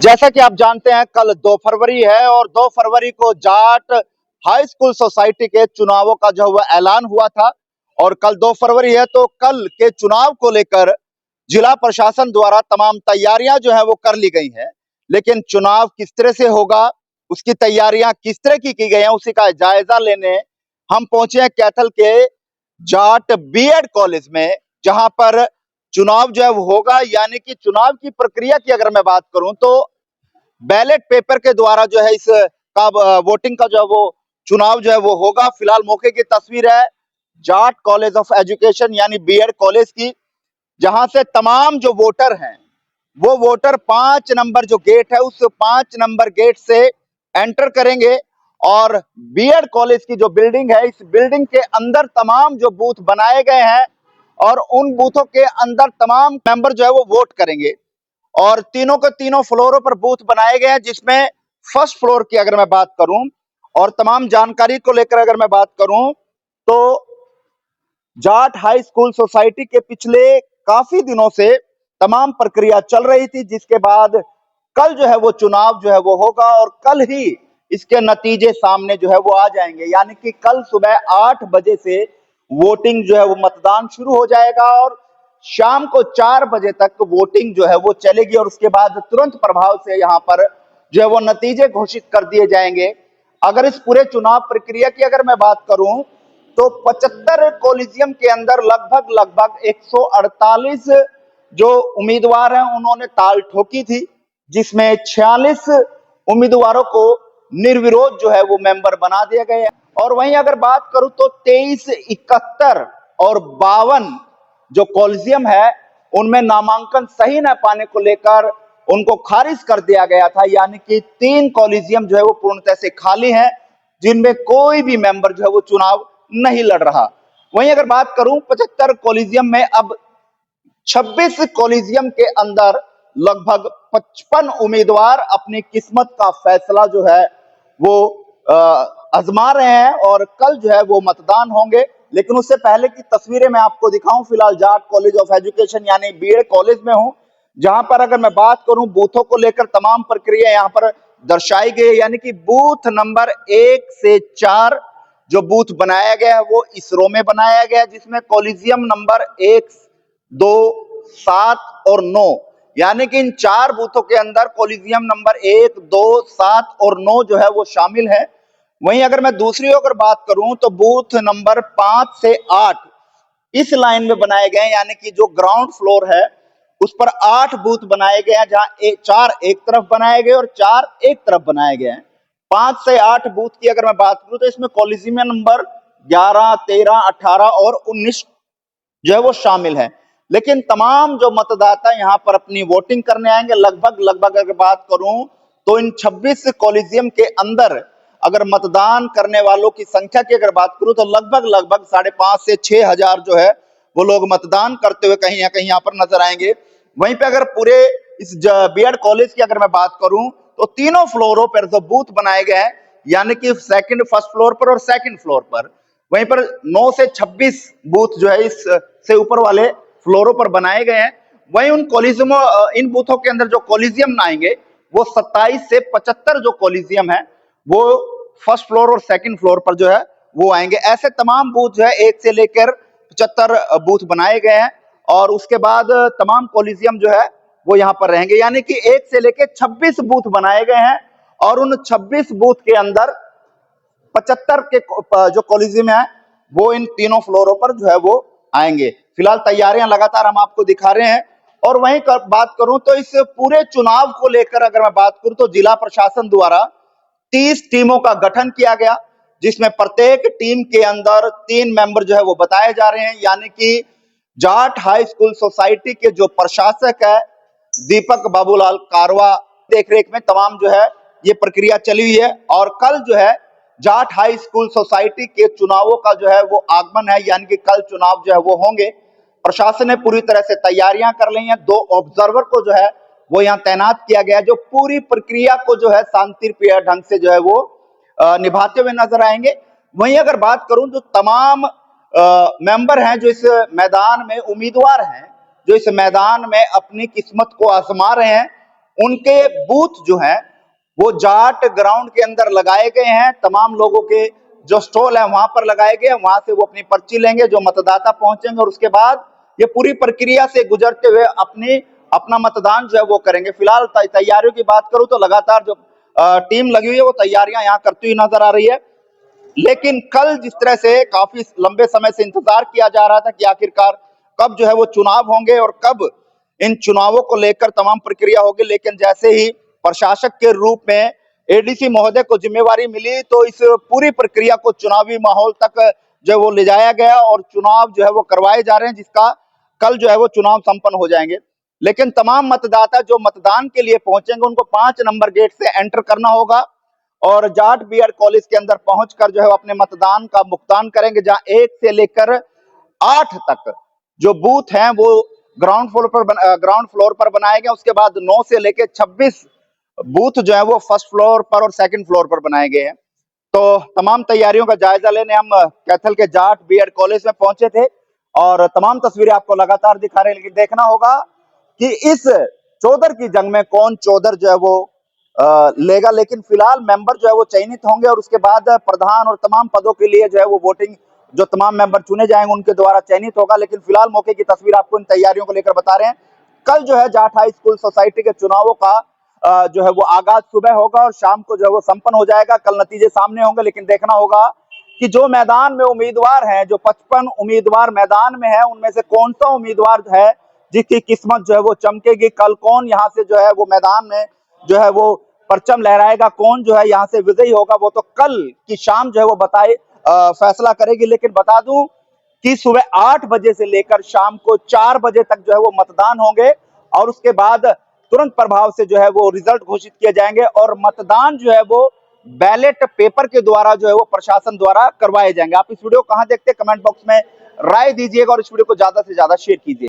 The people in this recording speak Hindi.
जैसा कि आप जानते हैं कल 2 फरवरी है और 2 फरवरी को जाट हाई स्कूल सोसाइटी के चुनावों का जो हुआ ऐलान हुआ था। और कल 2 फरवरी है तो कल के चुनाव को लेकर जिला प्रशासन द्वारा तमाम तैयारियां जो है वो कर ली गई हैं। लेकिन चुनाव किस तरह से होगा, उसकी तैयारियां किस तरह की गई हैं, उसी का जायजा लेने हम पहुंचे हैं कैथल के जाट बीएड कॉलेज में, जहां पर चुनाव जो है वो होगा। यानी कि चुनाव की प्रक्रिया की अगर मैं बात करूं तो बैलेट पेपर के द्वारा जो है इस का वोटिंग का जो है वो चुनाव जो है वो होगा। फिलहाल मौके की तस्वीर है जाट कॉलेज ऑफ एजुकेशन यानी बीएड कॉलेज की, जहां से तमाम जो वोटर हैं वो वोटर 5 नंबर जो गेट है उस 5 नंबर गेट से एंटर करेंगे। और बीएड कॉलेज की जो बिल्डिंग है, इस बिल्डिंग के अंदर तमाम जो बूथ बनाए गए हैं और उन बूथों के अंदर तमाम मेंबर जो है वो वोट करेंगे। और तीनों के तीनों फ्लोरों पर बूथ बनाए गए हैं, जिसमें फर्स्ट फ्लोर की अगर मैं बात करूं और तमाम जानकारी को लेकर अगर मैं बात करूं तो जाट हाई स्कूल सोसाइटी के पिछले काफी दिनों से तमाम प्रक्रिया चल रही थी, जिसके बाद कल जो है वो चुनाव जो है वो होगा और कल ही इसके नतीजे सामने जो है वो आ जाएंगे। यानी कि कल सुबह 8 बजे से वोटिंग जो है वो मतदान शुरू हो जाएगा और शाम को 4 बजे तक वोटिंग जो है वो चलेगी और उसके बाद तुरंत प्रभाव से यहाँ पर जो है वो नतीजे घोषित कर दिए जाएंगे। अगर इस पूरे चुनाव प्रक्रिया की अगर मैं बात करूं तो 75 कॉलेजियम के अंदर लगभग लगभग 148 जो उम्मीदवार हैं उन्होंने ताल ठोकी थी, जिसमें 46 उम्मीदवारों को निर्विरोध जो है वो मेंबर बना दिया गया। और वहीं अगर बात करूं तो 23, 71 और 52 जो कॉलेजियम है उनमें नामांकन सही न पाने को लेकर उनको खारिज कर दिया गया था। यानी कि 3 कॉलेजियम जो है वो पूर्णतः से खाली हैं, जिनमें कोई भी मेंबर जो है वो चुनाव नहीं लड़ रहा। वहीं अगर बात करूं 75 कॉलेजियम में अब 26 कॉलेजियम के अंदर लगभग 55 उम्मीदवार अपनी किस्मत का फैसला जो है वो आजमा रहे हैं और कल जो है वो मतदान होंगे। लेकिन उससे पहले की तस्वीरें मैं आपको दिखाऊं, फिलहाल जाट कॉलेज ऑफ एजुकेशन यानी बीएड कॉलेज में हूं, जहां पर अगर मैं बात करूं बूथों को लेकर तमाम प्रक्रिया यहां पर दर्शाई गई है। यानी कि बूथ नंबर 1 से 4 जो बूथ बनाया गया है वो इस रो में बनाया गया है, जिसमें कॉलेजियम नंबर 1, 2, 7 और 9, यानी कि इन 4 बूथों के अंदर कॉलेजियम नंबर 1, 2, 7 और 9 जो है वो शामिल है। वहीं अगर मैं दूसरी अगर बात करूं तो बूथ नंबर 5 से 8 इस लाइन में बनाए गए हैं, यानी कि जो ग्राउंड फ्लोर है उस पर 8 बूथ बनाए गए हैं, जहां 4 एक तरफ बनाए गए और 4 एक तरफ बनाए गए हैं। 5 से 8 बूथ की अगर मैं बात करूं तो इसमें कॉलेजियम नंबर 11, 13, 18 और 19 जो है वो शामिल है। लेकिन तमाम जो मतदाता यहाँ पर अपनी वोटिंग करने आएंगे, लगभग लगभग अगर बात करूं तो इन 26 कॉलेजियम के अंदर अगर मतदान करने वालों की संख्या की अगर बात करूं तो लगभग लगभग 5,500 से 6,000 जो है वो लोग मतदान करते हुए कहीं ना कहीं यहाँ पर नजर आएंगे। वहीं पे अगर पूरे इस बीएड कॉलेज की अगर मैं बात करूं तो तीनों फ्लोरों पर जो बूथ बनाए गए हैं, यानी कि फर्स्ट फ्लोर पर और सेकंड फ्लोर पर, वहीं पर 9 से 26 बूथ जो है इस से ऊपर वाले फ्लोरों पर बनाए गए हैं। वहीं उन कॉलेजियमों इन बूथों के अंदर जो कॉलेजियम आएंगे वो 27 से 75 जो कॉलेजियम है वो फर्स्ट फ्लोर और सेकंड फ्लोर पर जो है वो आएंगे। ऐसे तमाम बूथ जो है 1 से लेकर 75 बूथ बनाए गए हैं और उसके बाद तमाम कॉलेजियम जो है वो यहाँ पर रहेंगे। यानी कि 1 से लेकर 26 बूथ बनाए गए हैं और उन 26 बूथ के अंदर 75 के जो कॉलेजियम है वो इन तीनों फ्लोरों पर जो है वो आएंगे। फिलहाल तैयारियां लगातार हम आपको दिखा रहे हैं। और वहीं बात करूं तो इस पूरे चुनाव को लेकर अगर मैं बात करूं तो जिला प्रशासन द्वारा 30 टीमों का गठन किया गया, जिसमें प्रत्येक टीम के अंदर 3 मेंबर जो है वो बताए जा रहे हैं। यानी कि जाट हाई स्कूल सोसाइटी के जो प्रशासक है दीपक बाबूलाल कारवा देखरेख में तमाम जो है ये प्रक्रिया चली हुई है। और कल जो है जाट हाई स्कूल सोसाइटी के चुनावों का जो है वो आगमन है, यानी कि कल चुनाव जो है वो होंगे। प्रशासन ने पूरी तरह से तैयारियां कर ली हैं। 2 ऑब्जर्वर को जो है वो यहाँ तैनात किया गया है, जो पूरी प्रक्रिया को जो है शांतिप्रिय ढंग से जो है वो निभाते हुए नजर आएंगे। वहीं अगर बात करूं तो तमाम मेंबर हैं जो इस मैदान में उम्मीदवार हैं, जो इस मैदान में अपनी किस्मत को आजमा रहे हैं, उनके बूथ जो हैं वो जाट ग्राउंड के अंदर लगाए गए हैं। तमाम लोगों के जो स्टॉल है वहां पर लगाए गए हैं, वहां से वो अपनी पर्ची लेंगे, जो मतदाता पहुंचेंगे और उसके बाद ये पूरी प्रक्रिया से गुजरते हुए अपना मतदान जो है वो करेंगे। फिलहाल तैयारियों की बात करूं तो लगातार जो टीम लगी हुई है वो तैयारियां यहाँ करती हुई नजर आ रही है। लेकिन कल जिस तरह से काफी लंबे समय से इंतजार किया जा रहा था कि आखिरकार कब जो है वो चुनाव होंगे और कब इन चुनावों को लेकर तमाम प्रक्रिया होगी, लेकिन जैसे ही प्रशासक के रूप में एडीसी महोदय को जिम्मेवारी मिली तो इस पूरी प्रक्रिया को चुनावी माहौल तक जो है वो ले जाया गया और चुनाव जो है वो करवाए जा रहे हैं, जिसका कल जो है वो चुनाव संपन्न हो जाएंगे। लेकिन तमाम मतदाता जो मतदान के लिए पहुंचेंगे उनको 5 नंबर गेट से एंटर करना होगा और जाट बीएड कॉलेज के अंदर पहुंचकर जो है अपने मतदान का भुगतान करेंगे, जहां 1 से लेकर 8 तक जो बूथ हैं वो ग्राउंड फ्लोर पर बनाए गए। उसके बाद 9 से लेकर 26 बूथ जो है वो फर्स्ट फ्लोर पर और सेकंड फ्लोर पर बनाए गए हैं। तो तमाम तैयारियों का जायजा लेने हम कैथल के जाट बीएड कॉलेज में पहुंचे थे और तमाम तस्वीरें आपको लगातार दिखा रहे हैं, लेकिन देखना होगा कि इस चौधर की जंग में कौन चौधर जो है वो लेगा। लेकिन फिलहाल मेंबर जो है वो चयनित होंगे और उसके बाद प्रधान और तमाम पदों के लिए जो है वो वोटिंग जो तमाम मेंबर चुने जाएंगे उनके द्वारा चयनित होगा। लेकिन फिलहाल मौके की तस्वीर आपको इन तैयारियों को लेकर बता रहे हैं। कल जो है जाट हाई स्कूल सोसाइटी के चुनावों का जो है वो आगाज सुबह होगा और शाम को जो है वो संपन्न हो जाएगा। कल नतीजे सामने होंगे, लेकिन देखना होगा कि जो मैदान में उम्मीदवार हैं, जो 55 उम्मीदवार मैदान में है, उनमें से कौन सा उम्मीदवार है जिसकी किस्मत जो है वो चमकेगी। कल कौन यहाँ से जो है वो मैदान में जो है वो परचम लहराएगा, कौन जो है यहाँ से विजयी होगा, वो तो कल की शाम जो है वो फैसला करेगी। लेकिन बता दूं कि सुबह 8 बजे से लेकर शाम को 4 बजे तक जो है वो मतदान होंगे और उसके बाद तुरंत प्रभाव से जो है वो रिजल्ट घोषित किए जाएंगे और मतदान जो है वो बैलेट पेपर के द्वारा जो है वो प्रशासन द्वारा करवाए जाएंगे। आप इस वीडियो को कहां देखते हैं, कमेंट बॉक्स में राय दीजिएगा और इस वीडियो को ज्यादा से ज्यादा शेयर कीजिए।